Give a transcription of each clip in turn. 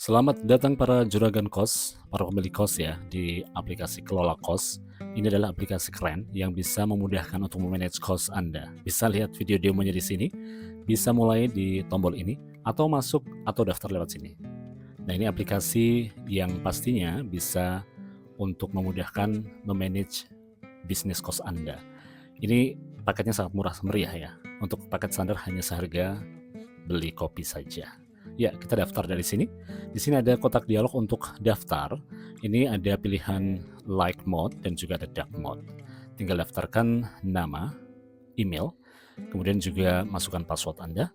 Selamat datang para juragan kos, para pemilik kos ya di aplikasi Kelola Kos. Ini adalah aplikasi keren yang bisa memudahkan untuk memanage kos Anda. Bisa lihat video demonya di sini, bisa mulai di tombol ini, atau masuk atau daftar lewat sini. Nah, ini aplikasi yang pastinya bisa untuk memudahkan memanage bisnis kos Anda. Ini paketnya sangat murah meriah ya. Untuk paket standar hanya seharga beli kopi saja. Ya, kita daftar dari sini. Di sini ada kotak dialog untuk daftar. Ini ada pilihan light mode dan juga ada dark mode. Tinggal daftarkan nama, email, kemudian juga masukkan password Anda.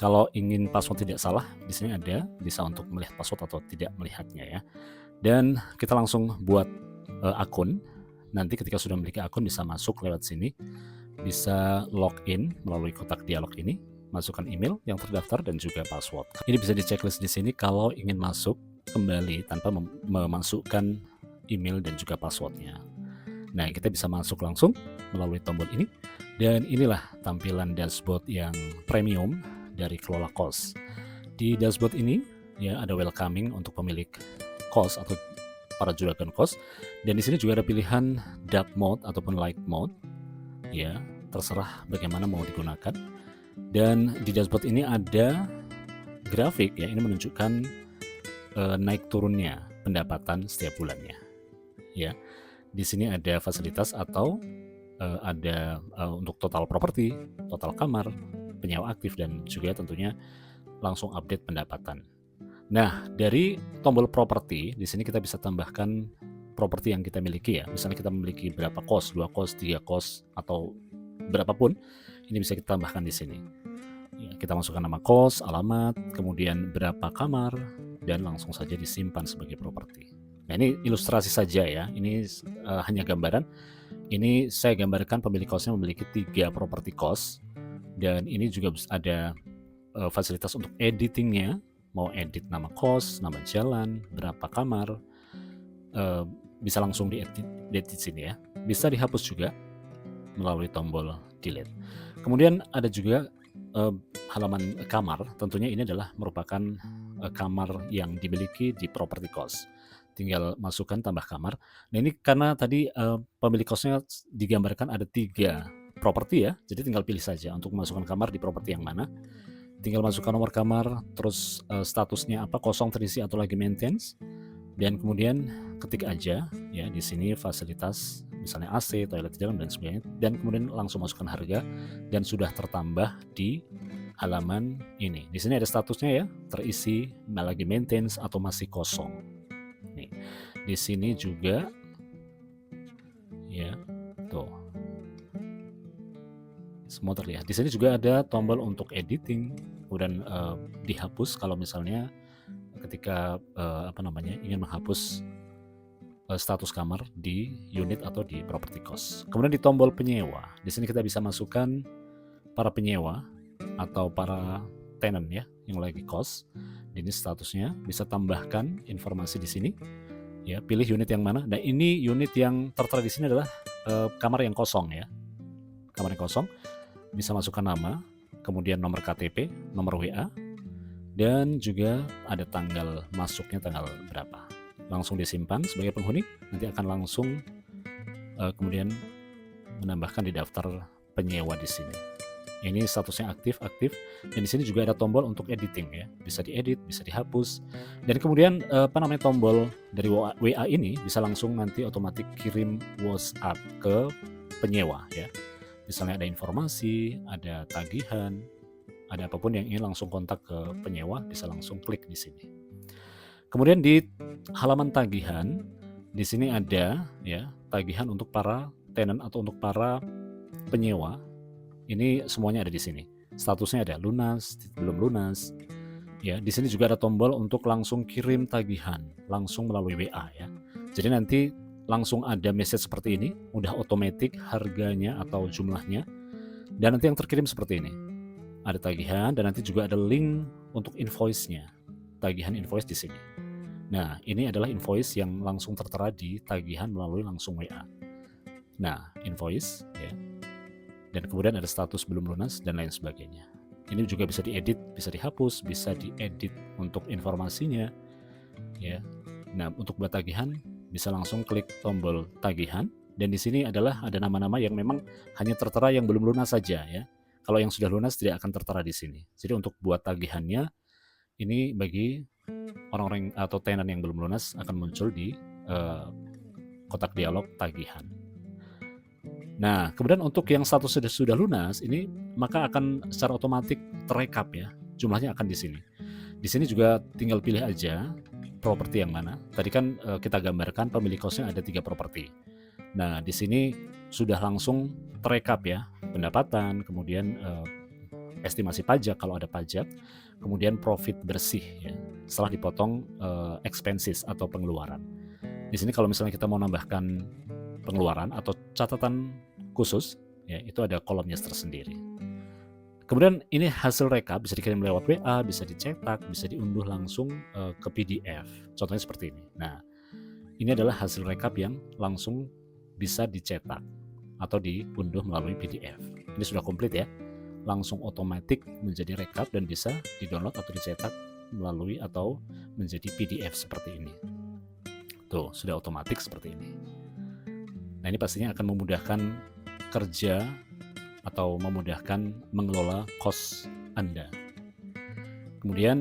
Kalau ingin password tidak salah, di sini ada bisa untuk melihat password atau tidak melihatnya ya. Dan kita langsung buat akun. Nanti ketika sudah memiliki akun bisa masuk lewat sini, bisa login melalui kotak dialog ini, masukkan email yang terdaftar dan juga password. Ini bisa di checklist di sini kalau ingin masuk kembali tanpa memasukkan email dan juga passwordnya. Nah, kita bisa masuk langsung melalui tombol ini, dan inilah tampilan dashboard yang premium dari Kelola Kos. Di dashboard ini ya ada welcoming untuk pemilik kos atau para juragan kos, dan di sini juga ada pilihan dark mode ataupun light mode. Ya, terserah bagaimana mau digunakan. Dan di dashboard ini ada grafik ya, ini menunjukkan naik turunnya pendapatan setiap bulannya. Ya, di sini ada fasilitas atau ada untuk total properti, total kamar, penyewa aktif, dan juga tentunya langsung update pendapatan. Nah, dari tombol properti, di sini kita bisa tambahkan properti yang kita miliki ya. Misalnya kita memiliki berapa kos, 2 kos, 3 kos, atau berapapun, ini bisa kita tambahkan di sini. Ya, kita masukkan nama kos, alamat, kemudian berapa kamar, dan langsung saja disimpan sebagai properti. Nah, ini ilustrasi saja ya, ini hanya gambaran. Ini saya gambarkan pemilik kosnya memiliki 3 properti kos, dan ini juga ada fasilitas untuk editingnya. Mau edit nama kos, nama jalan, berapa kamar, bisa langsung diedit di sini ya. Bisa dihapus juga melalui tombol delete. Kemudian ada juga halaman kamar. Tentunya ini adalah merupakan kamar yang dimiliki di properti kos. Tinggal masukkan tambah kamar. Nah, ini karena tadi pemilik kosnya digambarkan ada 3 properti ya, jadi tinggal pilih saja untuk memasukkan kamar di properti yang mana. Tinggal masukkan nomor kamar, terus statusnya apa, kosong, terisi, atau lagi maintenance, dan kemudian ketik aja ya di sini fasilitas misalnya AC, toilet di dalam dan sebagainya, dan kemudian langsung masukkan harga dan sudah tertambah di halaman ini. Di sini ada statusnya ya, terisi, lagi maintenance, atau masih kosong. Nih, di sini juga ya, tuh. Semua terlihat. Di sini juga ada tombol untuk editing, kemudian dihapus kalau misalnya ketika ingin menghapus status kamar di unit atau di properti kos. Kemudian di tombol penyewa, di sini kita bisa masukkan para penyewa atau para tenant ya yang lagi kos. Ini statusnya, bisa tambahkan informasi di sini. Ya, pilih unit yang mana. Nah, ini unit yang tertera di sini adalah kamar yang kosong ya. Kamar yang kosong. Bisa masukkan nama, kemudian nomor KTP, nomor WA, dan juga ada tanggal masuknya tanggal berapa. Langsung disimpan sebagai penghuni, nanti akan langsung kemudian menambahkan di daftar penyewa di sini. Ini statusnya aktif, dan di sini juga ada tombol untuk editing ya, bisa diedit, bisa dihapus, dan kemudian tombol dari WA ini bisa langsung nanti otomatis kirim WhatsApp ke penyewa ya. Misalnya ada informasi, ada tagihan, ada apapun yang ingin langsung kontak ke penyewa, bisa langsung klik di sini. Kemudian di halaman tagihan, di sini ada ya tagihan untuk para tenant atau untuk para penyewa. Ini semuanya ada di sini. Statusnya ada lunas, belum lunas. Ya, di sini juga ada tombol untuk langsung kirim tagihan langsung melalui WA ya. Jadi nanti langsung ada message seperti ini, udah otomatis harganya atau jumlahnya, dan nanti yang terkirim seperti ini. Ada tagihan dan nanti juga ada link untuk invoice-nya. Tagihan invoice di sini. Nah, ini adalah invoice yang langsung tertera di tagihan melalui langsung WA. Nah, invoice ya. Dan kemudian ada status belum lunas dan lain sebagainya. Ini juga bisa diedit, bisa dihapus, bisa diedit untuk informasinya, ya. Nah, untuk buat tagihan bisa langsung klik tombol tagihan, dan di sini adalah ada nama-nama yang memang hanya tertera yang belum lunas saja, ya. Kalau yang sudah lunas tidak akan tertera di sini. Jadi untuk buat tagihannya ini bagi orang-orang atau tenan yang belum lunas akan muncul di kotak dialog tagihan. Nah, kemudian untuk yang status sudah lunas ini maka akan secara otomatis terekap ya. Jumlahnya akan di sini. Di sini juga tinggal pilih aja properti yang mana. Tadi kan kita gambarkan pemilik kosnya ada 3 properti. Nah, di sini sudah langsung terekap ya, pendapatan, kemudian estimasi pajak kalau ada pajak, kemudian profit bersih ya, setelah dipotong expenses atau pengeluaran. Di sini kalau misalnya kita mau nambahkan pengeluaran atau catatan khusus, ya itu ada kolomnya tersendiri. Kemudian ini hasil rekap bisa dikirim lewat WA, bisa dicetak, bisa diunduh langsung ke PDF. Contohnya seperti ini. Nah, ini adalah hasil rekap yang langsung bisa dicetak atau diunduh melalui PDF. Ini sudah komplit ya. Langsung otomatis menjadi rekap dan bisa di-download atau dicetak melalui atau menjadi PDF seperti ini. Tuh, sudah otomatis seperti ini. Nah, ini pastinya akan memudahkan kerja atau memudahkan mengelola kos Anda. Kemudian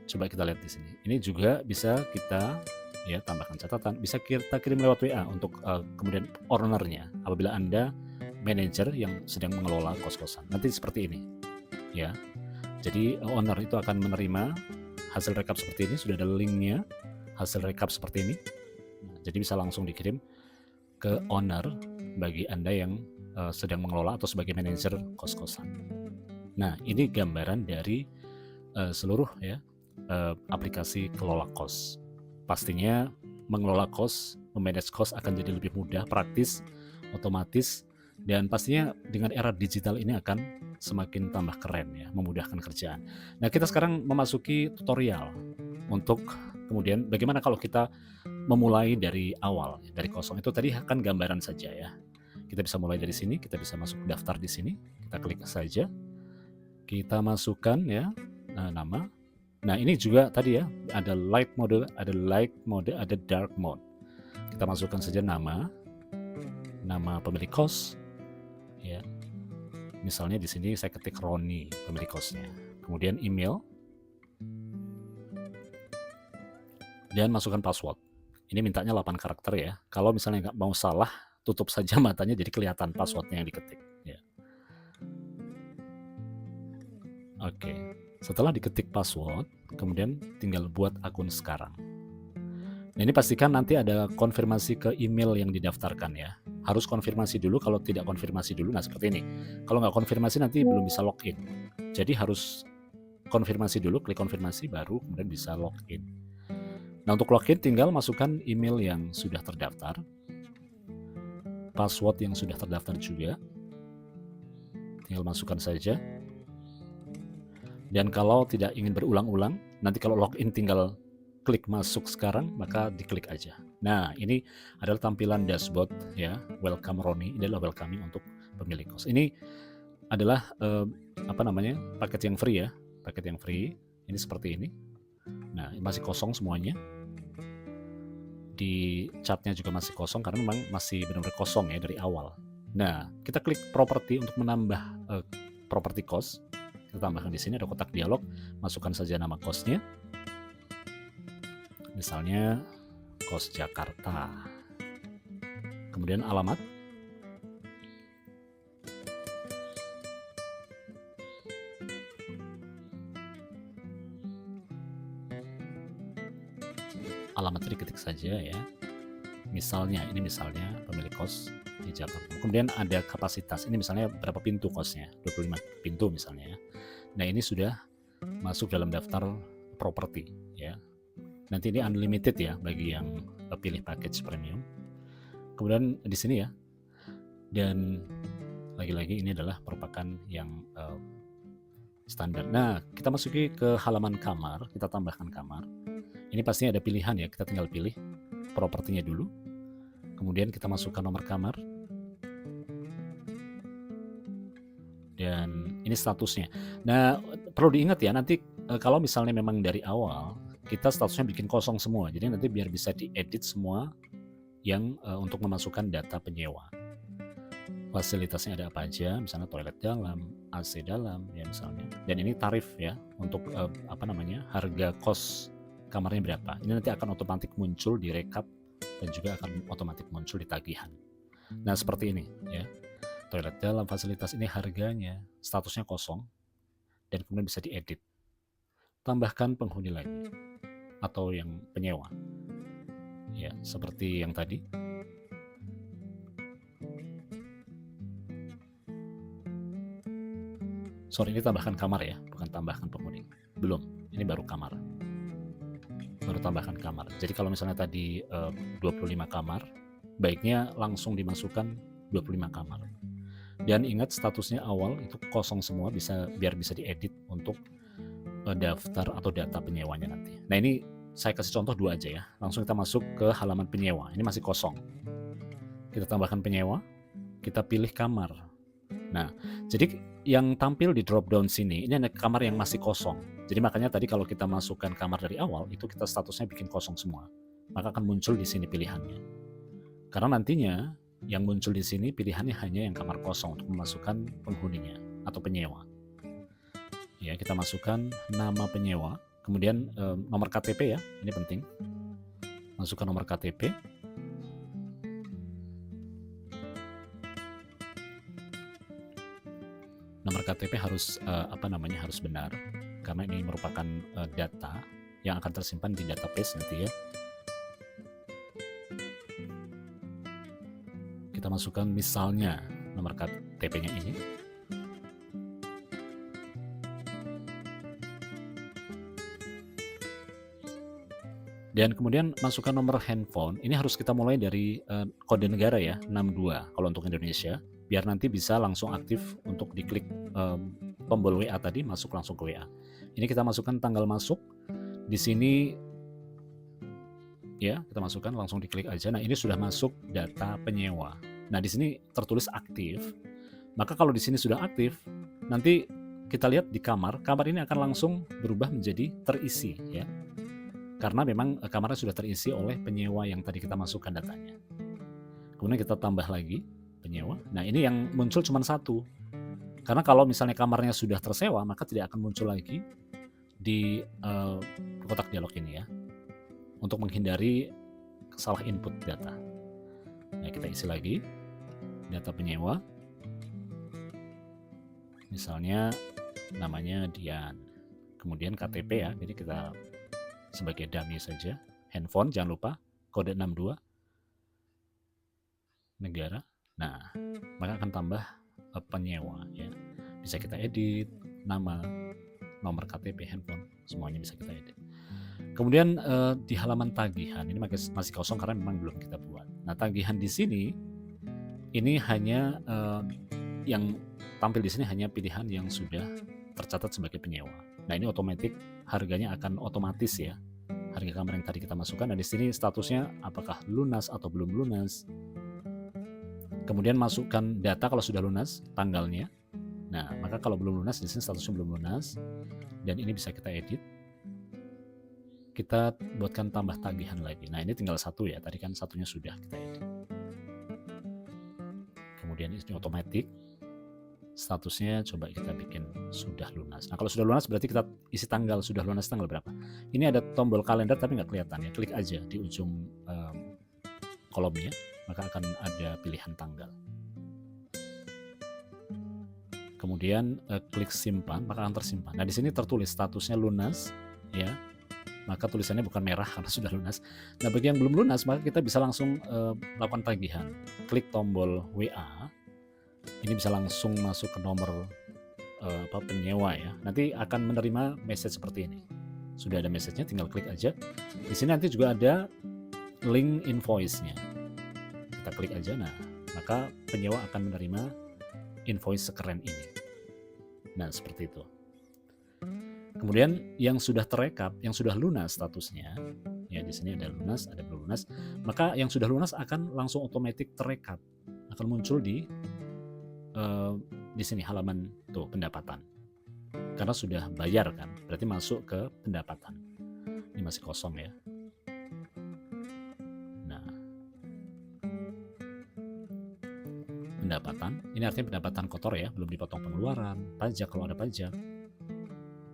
coba kita lihat di sini. Ini juga bisa kita ya tambahkan catatan, bisa kita kirim lewat WA untuk kemudian ownernya apabila Anda manajer yang sedang mengelola kos-kosan. Nanti seperti ini. Ya. Jadi owner itu akan menerima hasil rekap seperti ini, sudah ada linknya, hasil rekap seperti ini. Jadi bisa langsung dikirim ke owner bagi Anda yang sedang mengelola atau sebagai manajer kos-kosan. Nah, ini gambaran dari seluruh ya aplikasi kelola kos. Pastinya mengelola kos, memanage kos akan jadi lebih mudah, praktis, otomatis, dan pastinya dengan era digital ini akan semakin tambah keren ya, memudahkan kerjaan. Nah, kita sekarang memasuki tutorial untuk kemudian bagaimana kalau kita memulai dari awal, dari kosong. Itu tadi kan gambaran saja ya. Kita bisa mulai dari sini, kita bisa masuk daftar di sini, kita klik saja. Kita masukkan ya nama. Nah, ini juga tadi ya, ada light mode, ada dark mode. Kita masukkan saja nama pemilik kos ya. Misalnya di sini saya ketik Roni, pemilik kosnya. Kemudian email dan masukkan password. Ini mintanya 8 karakter ya. Kalau misalnya nggak mau salah, tutup saja matanya jadi kelihatan passwordnya yang diketik. Ya. Oke, setelah diketik password, kemudian tinggal buat akun sekarang. Nah, ini pastikan nanti ada konfirmasi ke email yang didaftarkan ya. Harus konfirmasi dulu, kalau tidak konfirmasi dulu, nah seperti ini. Kalau nggak konfirmasi nanti belum bisa login. Jadi harus konfirmasi dulu, klik konfirmasi baru kemudian bisa login. Nah, untuk login tinggal masukkan email yang sudah terdaftar, password yang sudah terdaftar juga, tinggal masukkan saja. Dan kalau tidak ingin berulang-ulang, nanti kalau login tinggal klik masuk sekarang, maka diklik aja. Nah, ini adalah tampilan dashboard ya, welcome Roni, ini adalah welcoming untuk pemilik kos. Ini adalah paket yang free ya, paket yang free, ini seperti ini. Nah, masih kosong semuanya. Di chatnya juga masih kosong karena memang masih benar-benar kosong ya dari awal. Nah, kita klik properti untuk menambah properti kos. Kita tambahkan di sini ada kotak dialog, masukkan saja nama kosnya. Misalnya kos Jakarta. Kemudian alamat. Alamat diketik saja ya. Misalnya, ini misalnya pemilik kos di Jakarta. Kemudian ada kapasitas. Ini misalnya berapa pintu kosnya? 25 pintu misalnya ya. Nah, ini sudah masuk dalam daftar properti ya. Nanti ini unlimited ya bagi yang pilih package premium. Kemudian di sini ya. Dan lagi-lagi ini adalah merupakan yang standar. Nah, kita masuki ke halaman kamar, kita tambahkan kamar. Ini pastinya ada pilihan ya, kita tinggal pilih propertinya dulu. Kemudian kita masukkan nomor kamar. Dan Ini statusnya. Nah, perlu diingat ya nanti kalau misalnya memang dari awal kita statusnya bikin kosong semua, jadi nanti biar bisa diedit semua yang untuk memasukkan data penyewa. Fasilitasnya ada apa aja, misalnya toilet dalam, AC dalam, ya misalnya. Dan ini tarif ya untuk harga kos kamarnya berapa. Ini nanti akan otomatis muncul di rekap dan juga akan otomatis muncul di tagihan. Nah seperti ini ya. Toilet dalam, fasilitas ini harganya, statusnya kosong, dan kemudian bisa diedit. Tambahkan penghuni lagi, atau yang penyewa. Ya, seperti yang tadi. Sorry, ini tambahkan kamar ya, bukan tambahkan penghuni. Belum, ini baru kamar. Baru tambahkan kamar. Jadi kalau misalnya tadi 25 kamar, baiknya langsung dimasukkan 25 kamar. Dan ingat statusnya awal itu kosong semua, biar bisa diedit untuk daftar atau data penyewanya nanti. Nah ini saya kasih contoh 2 aja ya. Langsung kita masuk ke halaman penyewa. Ini masih kosong. Kita tambahkan penyewa, kita pilih kamar. Nah, jadi yang tampil di drop down sini, ini ada kamar yang masih kosong. Jadi makanya tadi kalau kita masukkan kamar dari awal, itu kita statusnya bikin kosong semua. Maka akan muncul di sini pilihannya. Karena nantinya yang muncul di sini pilihannya hanya yang kamar kosong untuk memasukkan penghuninya atau penyewa. Ya, kita masukkan nama penyewa, kemudian nomor KTP ya, ini penting. Masukkan nomor KTP. Nomor KTP harus harus benar karena ini merupakan data yang akan tersimpan di database nanti ya. Kita masukkan misalnya nomor KTP-nya ini. Dan kemudian masukkan nomor handphone. Ini harus kita mulai dari kode negara ya, 62 kalau untuk Indonesia, biar nanti bisa langsung aktif untuk diklik tombol WA tadi, masuk langsung ke WA. Ini kita masukkan tanggal masuk. Di sini ya, kita masukkan langsung diklik aja. Nah, ini sudah masuk data penyewa. Nah, di sini tertulis aktif. Maka kalau di sini sudah aktif, nanti kita lihat di kamar ini akan langsung berubah menjadi terisi ya. Karena memang kamarnya sudah terisi oleh penyewa yang tadi kita masukkan datanya. Kemudian kita tambah lagi penyewa. Nah, ini yang muncul cuma 1. Karena kalau misalnya kamarnya sudah tersewa, maka tidak akan muncul lagi di kotak dialog ini ya. Untuk menghindari salah input data. Nah, kita isi lagi data penyewa. Misalnya namanya Dian. Kemudian KTP ya, jadi kita sebagai dummy saja. Handphone jangan lupa kode 62. Negara. Nah, maka akan tambah penyewa ya. Bisa kita edit nama, nomor KTP, handphone, semuanya bisa kita edit. Kemudian di halaman tagihan ini masih kosong karena memang belum kita buat. Nah, tagihan di sini ini hanya yang tampil di sini hanya pilihan yang sudah tercatat sebagai penyewa. Nah, ini otomatis harganya akan otomatis ya. Harga kamar yang tadi kita masukkan. Nah, di sini statusnya apakah lunas atau belum lunas. Kemudian masukkan data kalau sudah lunas, tanggalnya. Nah, maka kalau belum lunas, di sini statusnya belum lunas. Dan ini bisa kita edit. Kita buatkan tambah tagihan lagi. Nah, ini tinggal 1 ya. Tadi kan 1-nya sudah kita edit. Kemudian ini otomatis. Statusnya coba kita bikin sudah lunas. Nah, kalau sudah lunas berarti kita isi tanggal sudah lunas tanggal berapa. Ini ada tombol kalender tapi nggak kelihatan ya. Klik aja di ujung kolomnya, maka akan ada pilihan tanggal. Kemudian klik simpan, maka akan tersimpan. Nah, di sini tertulis statusnya lunas ya. Maka tulisannya bukan merah karena sudah lunas. Nah, bagi yang belum lunas maka kita bisa langsung melakukan tagihan. Klik tombol WA. Ini bisa langsung masuk ke nomor penyewa ya. Nanti akan menerima message seperti ini. Sudah ada message-nya, tinggal klik aja. Di sini nanti juga ada link invoice-nya. Kita klik aja, nah maka penyewa akan menerima invoice sekeren ini. Nah, seperti itu. Kemudian yang sudah terekap, yang sudah lunas statusnya, ya di sini ada lunas, ada belum lunas, maka yang sudah lunas akan langsung otomatis terekap, akan muncul di di sini halaman tuh pendapatan. Karena sudah bayar kan, berarti masuk ke pendapatan. Ini masih kosong ya. Nah, pendapatan, ini artinya pendapatan kotor ya, belum dipotong pengeluaran, pajak kalau ada pajak.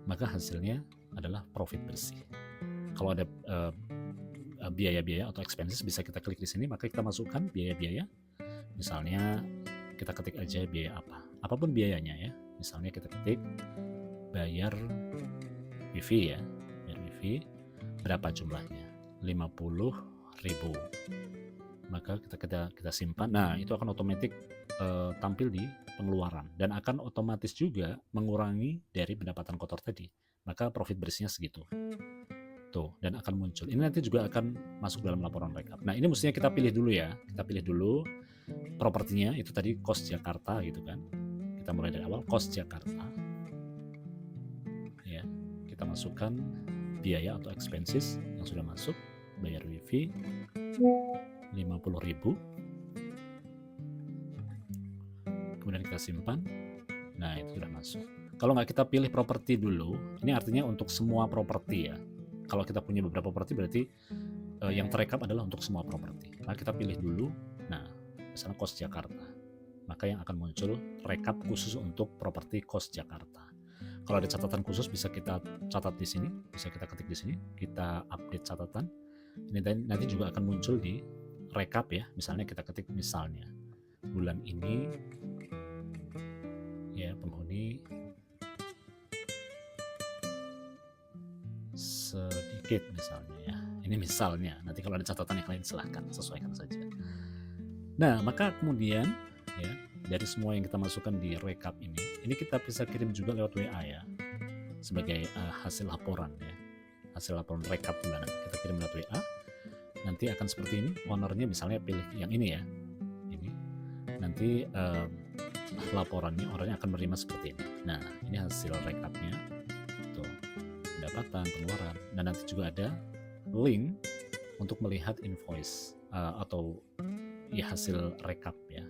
Maka hasilnya adalah profit bersih. Kalau ada biaya-biaya atau expenses bisa kita klik di sini, maka kita masukkan biaya-biaya. Misalnya kita ketik aja biaya apa, apapun biayanya ya. Misalnya kita ketik bayar wifi ya, bayar wifi berapa jumlahnya, 50.000. Maka kita simpan. Nah, itu akan otomatis tampil di pengeluaran dan akan otomatis juga mengurangi dari pendapatan kotor tadi. Maka profit bersihnya segitu. Tuh, dan akan muncul. Ini nanti juga akan masuk dalam laporan rekap. Nah, ini mestinya kita pilih dulu ya. Kita pilih dulu propertinya, itu tadi kos Jakarta gitu kan. Kita mulai dari awal, kos Jakarta. Ya, kita masukkan biaya atau expenses yang sudah masuk, bayar wifi 50.000. Kemudian kita simpan. Nah, itu sudah masuk. Kalau nggak kita pilih properti dulu, ini artinya untuk semua properti ya. Kalau kita punya beberapa properti berarti yang terekap adalah untuk semua properti. Nah, kita pilih dulu. Nah, misalnya kos Jakarta. Maka yang akan muncul rekap khusus untuk properti kos Jakarta. Kalau ada catatan khusus bisa kita catat di sini, bisa kita ketik di sini, kita update catatan. Ini nanti juga akan muncul di rekap ya. Misalnya kita ketik misalnya bulan ini ya penghuni sedikit misalnya ya. Ini misalnya, nanti kalau ada catatan yang lain silahkan sesuaikan saja. Nah, maka kemudian ya dari semua yang kita masukkan di rekap ini kita bisa kirim juga lewat WA ya sebagai hasil laporan ya, hasil laporan rekap bulanan. Kita kirim lewat WA, nanti akan seperti ini. Ownernya misalnya pilih yang ini ya, ini. Nanti laporannya orangnya akan menerima seperti ini. Nah, ini hasil rekapnya. Tuh, pendapatan, pengeluaran, dan nanti juga ada link untuk melihat invoice atau ya hasil rekap ya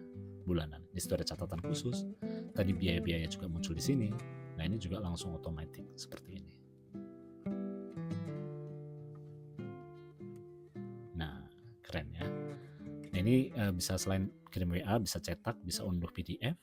bulanan. Di situ ada catatan khusus. Tadi biaya-biaya juga muncul di sini. Nah, ini juga langsung otomatis seperti ini. Nah, keren ya. Nah, ini bisa selain kirim WA, bisa cetak, bisa unduh PDF.